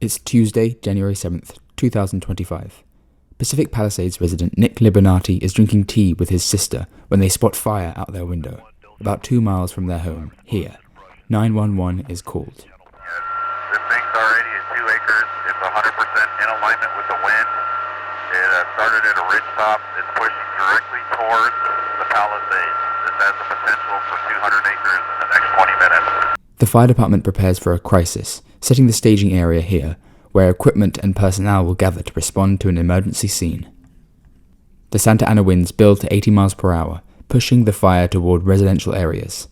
It's Tuesday, January 7th, 2025. Pacific Palisades resident Nick Libernati is drinking tea with his sister when they spot fire out their window, about 2 miles from their home, here. 911 is called. This thing's already at 2 acres. It's 100% in alignment with the wind. It started at a ridge top. It's pushing directly towards the Palisades. This has the potential for 200 acres in the next 20 minutes. The fire department prepares for a crisis, setting the staging area here, where equipment and personnel will gather to respond to an emergency scene. The Santa Ana winds build to 80 miles per hour, pushing the fire toward residential areas.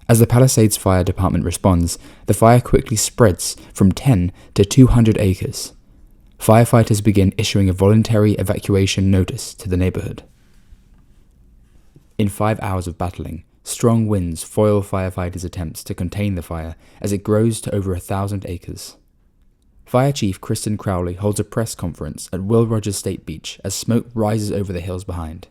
As the Palisades Fire Department responds, the fire quickly spreads from 10 to 200 acres. Firefighters begin issuing a voluntary evacuation notice to the neighborhood. In 5 hours of battling, strong winds foil firefighters' attempts to contain the fire as it grows to over 1,000 acres. Fire Chief Kristen Crowley holds a press conference at Will Rogers State Beach as smoke rises over the hills behind.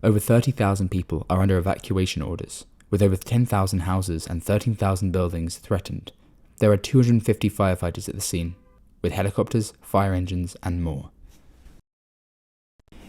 Over 30,000 people are under evacuation orders, with over 10,000 houses and 13,000 buildings threatened. There are 250 firefighters at the scene, with helicopters, fire engines, and more.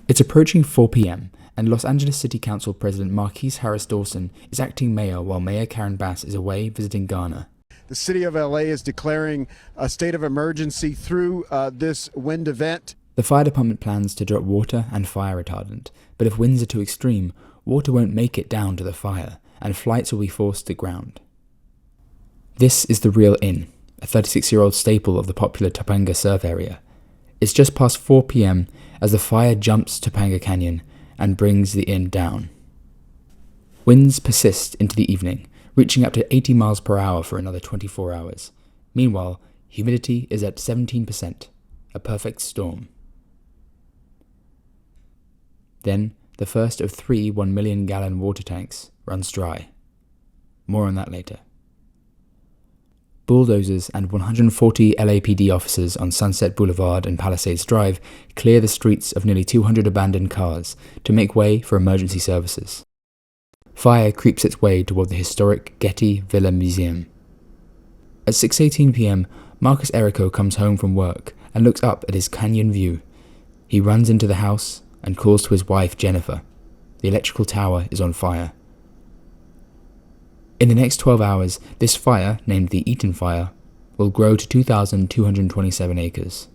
It's approaching 4 p.m., and Los Angeles City Council President Marquise Harris Dawson is acting mayor while Mayor Karen Bass is away visiting Ghana. The city of LA is declaring a state of emergency through this wind event. The fire department plans to drop water and fire retardant, but if winds are too extreme, water won't make it down to the fire, and flights will be forced to ground. This is the Real Inn, a 36-year-old staple of the popular Topanga surf area. It's just past 4 p.m. as the fire jumps Topanga Canyon and brings the inn down. Winds persist into the evening, reaching up to 80 miles per hour for another 24 hours. Meanwhile, humidity is at 17%, a perfect storm. Then, the first of 3 1-million-gallon water tanks runs dry. More on that later. Bulldozers and 140 LAPD officers on Sunset Boulevard and Palisades Drive clear the streets of nearly 200 abandoned cars to make way for emergency services. Fire creeps its way toward the historic Getty Villa Museum. At 6:18 p.m., Marcus Errico comes home from work and looks up at his canyon view. He runs into the house and calls to his wife Jennifer. The electrical tower is on fire. In the next 12 hours, this fire, named the Eaton Fire, will grow to 2,227 acres.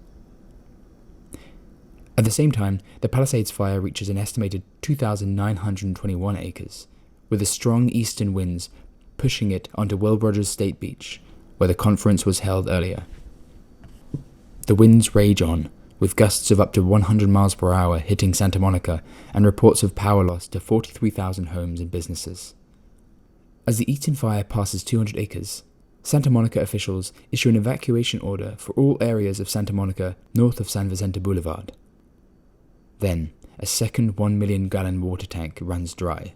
At the same time, the Palisades Fire reaches an estimated 2,921 acres, with the strong eastern winds pushing it onto Will Rogers State Beach, where the conference was held earlier. The winds rage on, with gusts of up to 100 miles per hour hitting Santa Monica and reports of power loss to 43,000 homes and businesses. As the Eaton Fire passes 200 acres, Santa Monica officials issue an evacuation order for all areas of Santa Monica north of San Vicente Boulevard. Then, a second 1-million-gallon water tank runs dry.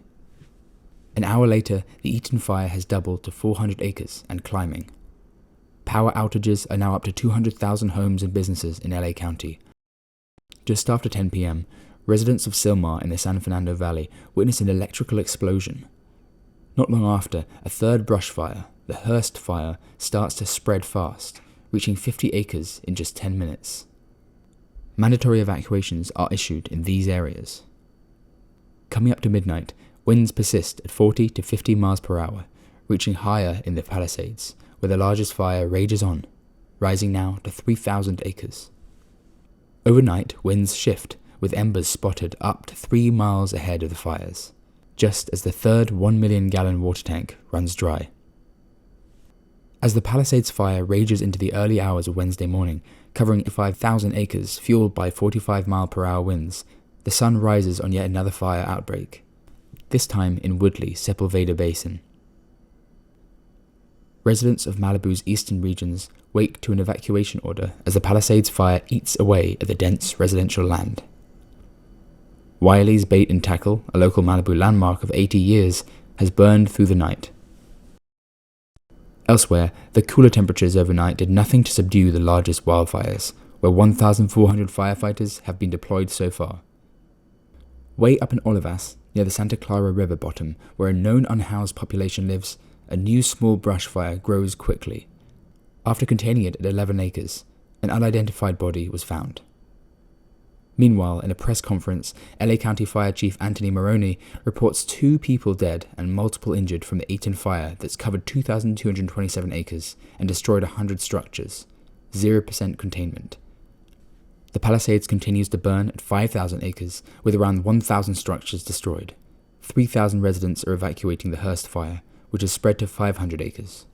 An hour later, the Eaton Fire has doubled to 400 acres and climbing. Power outages are now up to 200,000 homes and businesses in LA County. Just after 10 p.m., residents of Silmar in the San Fernando Valley witness an electrical explosion. Not long after, a third brush fire, the Hearst Fire, starts to spread fast, reaching 50 acres in just 10 minutes. Mandatory evacuations are issued in these areas. Coming up to midnight, winds persist at 40 to 50 miles per hour, reaching higher in the Palisades, where the largest fire rages on, rising now to 3,000 acres. Overnight, winds shift, with embers spotted up to 3 miles ahead of the fires, just as the third 1-million-gallon water tank runs dry. As the Palisades Fire rages into the early hours of Wednesday morning, covering 5,000 acres fueled by 45-mile-per-hour winds, the sun rises on yet another fire outbreak, this time in Woodley, Sepulveda Basin. Residents of Malibu's eastern regions wake to an evacuation order as the Palisades Fire eats away at the dense residential land. Wiley's Bait and Tackle, a local Malibu landmark of 80 years, has burned through the night. Elsewhere, the cooler temperatures overnight did nothing to subdue the largest wildfires, where 1,400 firefighters have been deployed so far. Way up in Olivas, near the Santa Clara River bottom, where a known unhoused population lives, a new small brush fire grows quickly. After containing it at 11 acres, an unidentified body was found. Meanwhile, in a press conference, LA County Fire Chief Anthony Maroney reports 2 people dead and multiple injured from the Eaton fire that's covered 2,227 acres and destroyed 100 structures. 0% containment. The Palisades continues to burn at 5,000 acres, with around 1,000 structures destroyed. 3,000 residents are evacuating the Hearst fire, which has spread to 500 acres.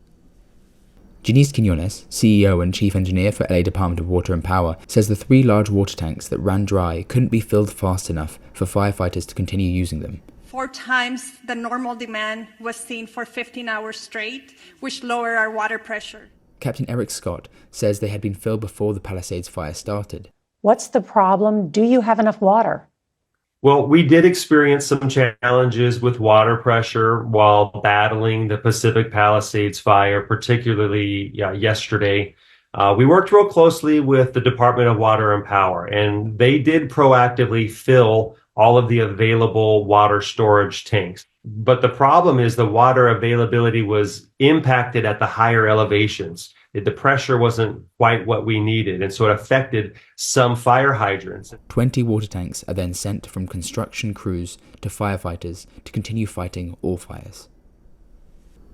Janice Quinones, CEO and Chief Engineer for LA Department of Water and Power, says the 3 large water tanks that ran dry couldn't be filled fast enough for firefighters to continue using them. 4 times the normal demand was seen for 15 hours straight, which lowered our water pressure. Captain Eric Scott says they had been filled before the Palisades fire started. What's the problem? Do you have enough water? Well, we did experience some challenges with water pressure while battling the Pacific Palisades fire, particularly yesterday. We worked real closely with the Department of Water and Power, and they did proactively fill all of the available water storage tanks. But the problem is the water availability was impacted at the higher elevations. The pressure wasn't quite what we needed, and so it affected some fire hydrants. 20 water tanks are then sent from construction crews to firefighters to continue fighting all fires.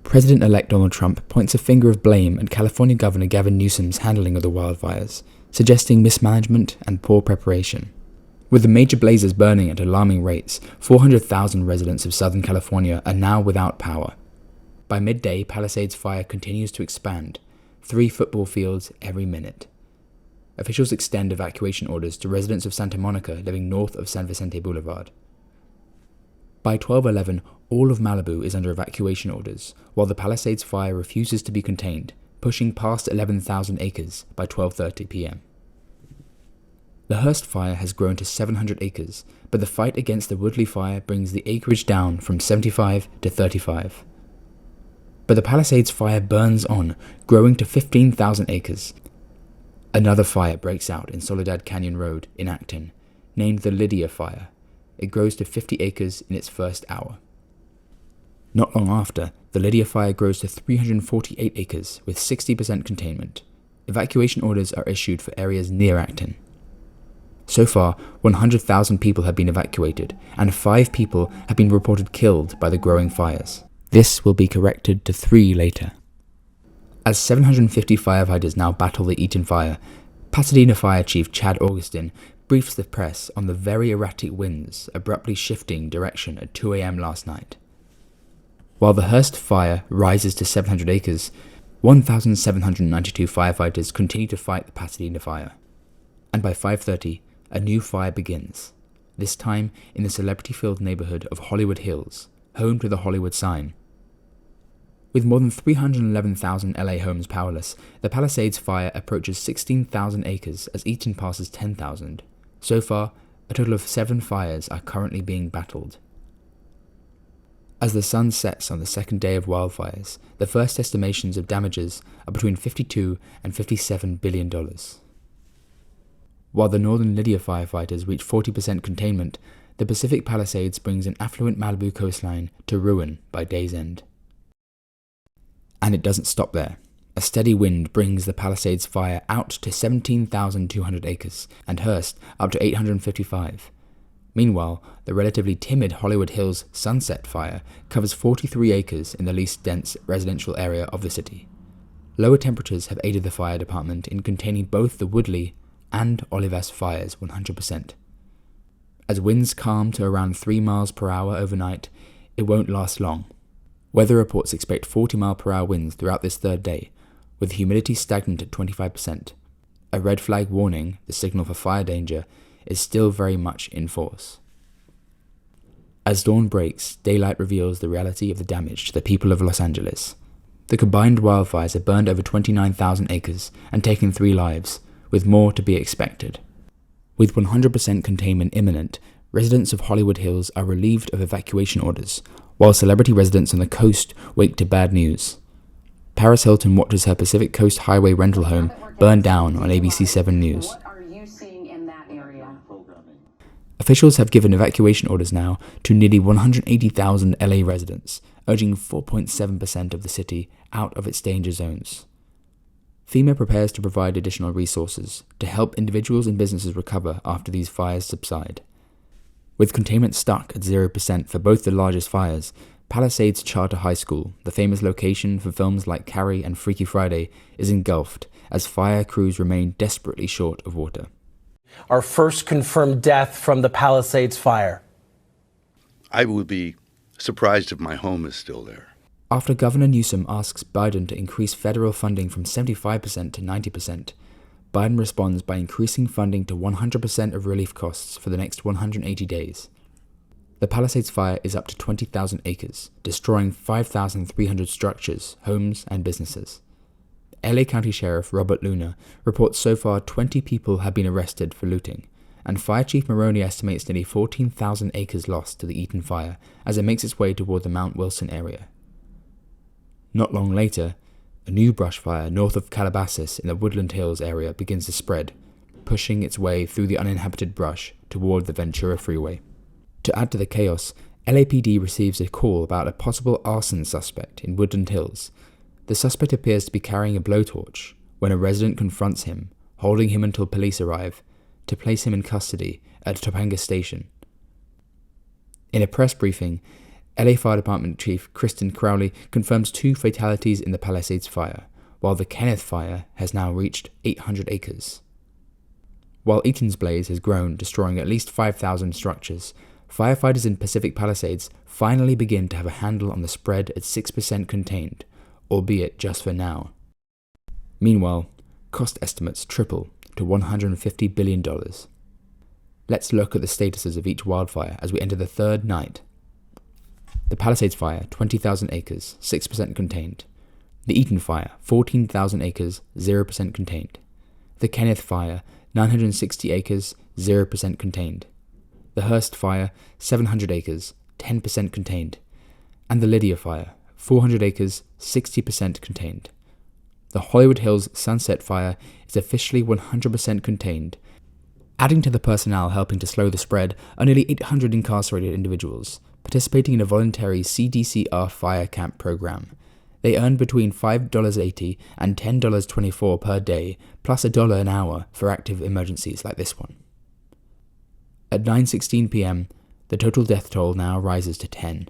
President-elect Donald Trump points a finger of blame at California Governor Gavin Newsom's handling of the wildfires, suggesting mismanagement and poor preparation. With the major blazes burning at alarming rates, 400,000 residents of Southern California are now without power. By midday, Palisades fire continues to expand, 3 football fields every minute. Officials extend evacuation orders to residents of Santa Monica living north of San Vicente Boulevard. By 12:11, all of Malibu is under evacuation orders, while the Palisades fire refuses to be contained, pushing past 11,000 acres by 12:30 p.m. The Hearst fire has grown to 700 acres, but the fight against the Woodley fire brings the acreage down from 75 to 35. But the Palisades fire burns on, growing to 15,000 acres. Another fire breaks out in Soledad Canyon Road in Acton, named the Lydia Fire. It grows to 50 acres in its first hour. Not long after, the Lydia Fire grows to 348 acres with 60% containment. Evacuation orders are issued for areas near Acton. So far, 100,000 people have been evacuated, and 5 people have been reported killed by the growing fires. This will be corrected to 3 later. As 750 firefighters now battle the Eaton fire, Pasadena Fire Chief Chad Augustin briefs the press on the very erratic winds abruptly shifting direction at 2 a.m. last night. While the Hearst fire rises to 700 acres, 1,792 firefighters continue to fight the Pasadena fire. And by 5:30, a new fire begins, this time in the celebrity-filled neighborhood of Hollywood Hills, home to the Hollywood sign. With more than 311,000 LA homes powerless, the Palisades fire approaches 16,000 acres as Eaton passes 10,000. So far, a total of 7 fires are currently being battled. As the sun sets on the second day of wildfires, the first estimations of damages are between $52 and $57 billion. While the northern Lydia firefighters reach 40% containment, the Pacific Palisades brings an affluent Malibu coastline to ruin by day's end. And it doesn't stop there. A steady wind brings the Palisades fire out to 17,200 acres, and Hearst up to 855. Meanwhile, the relatively timid Hollywood Hills Sunset fire covers 43 acres in the least dense residential area of the city. Lower temperatures have aided the fire department in containing both the Woodley and Olivas fires 100%. As winds calm to around 3 miles per hour overnight, it won't last long. Weather reports expect 40-mile-per-hour winds throughout this third day, with humidity stagnant at 25%. A red flag warning, the signal for fire danger, is still very much in force. As dawn breaks, daylight reveals the reality of the damage to the people of Los Angeles. The combined wildfires have burned over 29,000 acres and taken 3 lives, with more to be expected. With 100% containment imminent, residents of Hollywood Hills are relieved of evacuation orders, while celebrity residents on the coast wake to bad news. Paris Hilton watches her Pacific Coast Highway rental home burn down on ABC 7 News. What are you seeing in that area? Officials have given evacuation orders now to nearly 180,000 LA residents, urging 4.7% of the city out of its danger zones. FEMA prepares to provide additional resources to help individuals and businesses recover after these fires subside. With containment stuck at 0% for both the largest fires, Palisades Charter High School, the famous location for films like Carrie and Freaky Friday, is engulfed as fire crews remain desperately short of water. Our first confirmed death from the Palisades fire. I would be surprised if my home is still there. After Governor Newsom asks Biden to increase federal funding from 75% to 90%, Biden responds by increasing funding to 100% of relief costs for the next 180 days. The Palisades fire is up to 20,000 acres, destroying 5,300 structures, homes, and businesses. LA County Sheriff Robert Luna reports so far 20 people have been arrested for looting, and Fire Chief Maroney estimates nearly 14,000 acres lost to the Eaton fire as it makes its way toward the Mount Wilson area. Not long later, a new brush fire north of Calabasas in the Woodland Hills area begins to spread, pushing its way through the uninhabited brush toward the Ventura Freeway. To add to the chaos, LAPD receives a call about a possible arson suspect in Woodland Hills. The suspect appears to be carrying a blowtorch when a resident confronts him, holding him until police arrive to place him in custody at Topanga Station. In a press briefing, LA Fire Department Chief Kristen Crowley confirms 2 fatalities in the Palisades fire, while the Kenneth fire has now reached 800 acres. While Eaton's blaze has grown, destroying at least 5,000 structures, firefighters in Pacific Palisades finally begin to have a handle on the spread at 6% contained, albeit just for now. Meanwhile, cost estimates triple to $150 billion. Let's look at the statuses of each wildfire as we enter the third night. The Palisades fire, 20,000 acres, 6% contained. The Eaton fire, 14,000 acres, 0% contained. The Kenneth fire, 960 acres, 0% contained. The Hearst fire, 700 acres, 10% contained. And the Lydia fire, 400 acres, 60% contained. The Hollywood Hills Sunset fire is officially 100% contained. Adding to the personnel helping to slow the spread are nearly 800 incarcerated individuals, participating in a voluntary CDCR fire camp program. They earned between $5.80 and $10.24 per day, plus $1 an hour for active emergencies like this one. At 9:16 p.m., the total death toll now rises to 10.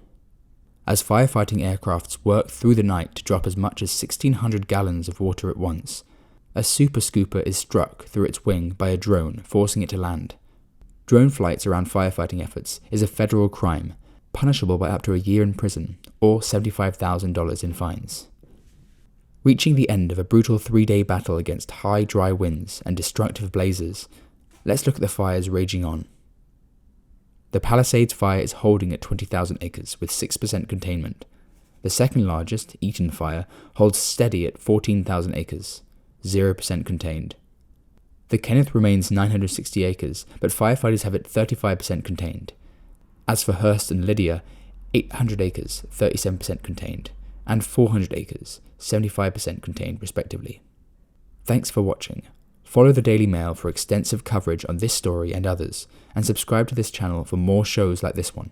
As firefighting aircrafts work through the night to drop as much as 1,600 gallons of water at once, a super scooper is struck through its wing by a drone, forcing it to land. Drone flights around firefighting efforts is a federal crime, punishable by up to a year in prison or $75,000 in fines. Reaching the end of a brutal 3-day battle against high dry winds and destructive blazes, let's look at the fires raging on. The Palisades fire is holding at 20,000 acres with 6% containment. The second largest, Eaton fire, holds steady at 14,000 acres, 0% contained. The Kenneth remains 960 acres, but firefighters have it 35% contained. As for Hearst and Lydia, 800 acres, 37% contained, and 400 acres, 75% contained respectively. Thanks for watching. Follow the Daily Mail for extensive coverage on this story and others, and subscribe to this channel for more shows like this one.